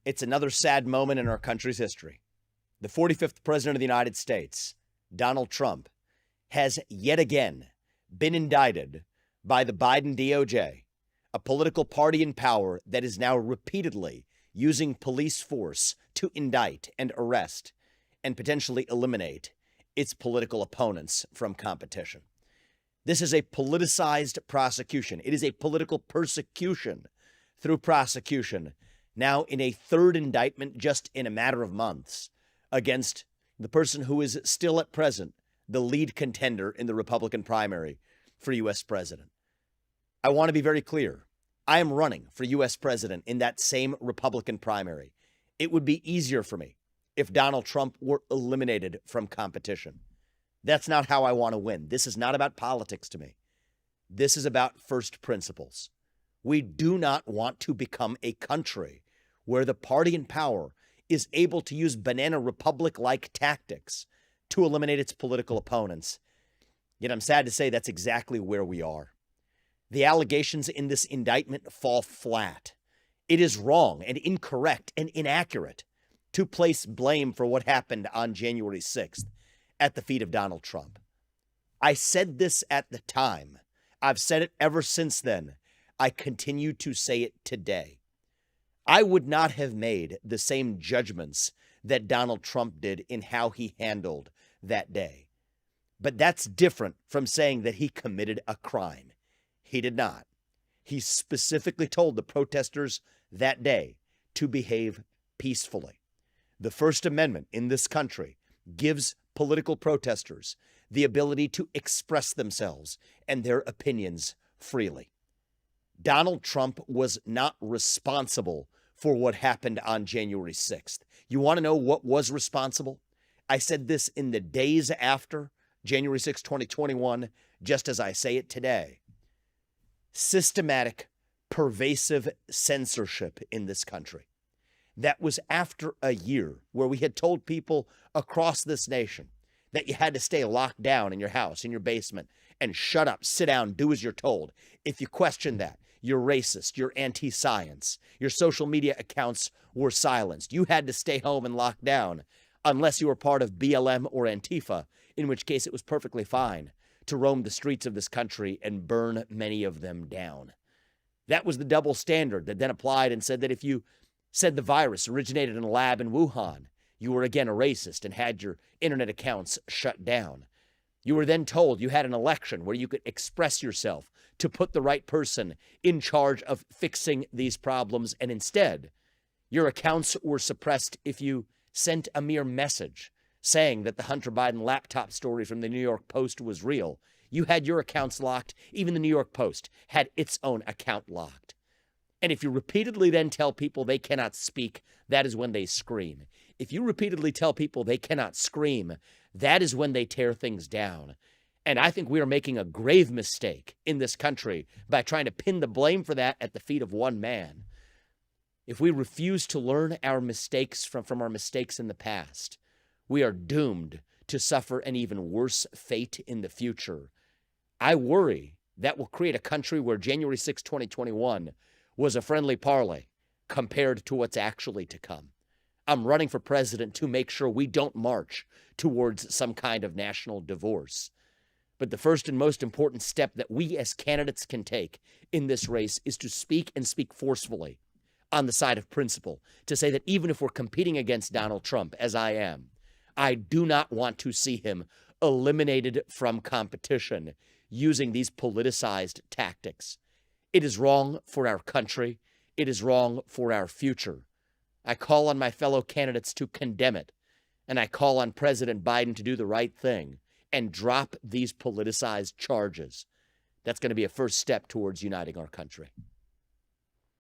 It's another sad moment in our country's history. The 45th President of the United States, Donald Trump, has yet again been indicted by the Biden DOJ, a political party in power that is now repeatedly using police force to indict and arrest and potentially eliminate its political opponents from competition. This is a politicized prosecution. It is a political persecution through prosecution, now in a third indictment just in a matter of months, against the person who is still at present the lead contender in the Republican primary for U.S. president. I want to be very clear. I am running for U.S. president in that same Republican primary. It would be easier for me if Donald Trump were eliminated from competition. That's not how I want to win. This is not about politics to me. This is about first principles. We do not want to become a country where the party in power is able to use banana republic-like tactics to eliminate its political opponents. Yet I'm sad to say that's exactly where we are. The allegations in this indictment fall flat. It is wrong and incorrect and inaccurate to place blame for what happened on January 6th at the feet of Donald Trump. I said this at the time. I've said it ever since then. I continue to say it today. I would not have made the same judgments that Donald Trump did in how he handled that day. But that's different from saying that he committed a crime. He did not. He specifically told the protesters that day to behave peacefully. The First Amendment in this country gives political protesters the ability to express themselves and their opinions freely. Donald Trump was not responsible for what happened on January 6th. You want to know what was responsible? I said this in the days after January 6, 2021, just as I say it today. Systematic, pervasive censorship in this country. That was after a year where we had told people across this nation that you had to stay locked down in your house, in your basement, and shut up, sit down, do as you're told. If you question that, you're racist, you're anti-science, your social media accounts were silenced. You had to stay home and lock down unless you were part of BLM or Antifa, in which case it was perfectly fine to roam the streets of this country and burn many of them down. That was the double standard that then applied and said that if you said the virus originated in a lab in Wuhan, you were again a racist and had your internet accounts shut down. You were then told you had an election where you could express yourself to put the right person in charge of fixing these problems, and instead, your accounts were suppressed if you sent a mere message saying that the Hunter Biden laptop story from the New York Post was real. You had your accounts locked. Even the New York Post had its own account locked. And if you repeatedly then tell people they cannot speak, that is when they scream. If you repeatedly tell people they cannot scream, that is when they tear things down. And I think we are making a grave mistake in this country by trying to pin the blame for that at the feet of one man. If we refuse to learn our mistakes from our mistakes in the past, we are doomed to suffer an even worse fate in the future. I worry that will create a country where January 6, 2021 was a friendly parlay compared to what's actually to come. I'm running for president to make sure we don't march towards some kind of national divorce. But the first and most important step that we as candidates can take in this race is to speak and speak forcefully on the side of principle, to say that even if we're competing against Donald Trump, as I am, I do not want to see him eliminated from competition using these politicized tactics. It is wrong for our country. It is wrong for our future. I call on my fellow candidates to condemn it, and I call on President Biden to do the right thing and drop these politicized charges. That's going to be a first step towards uniting our country.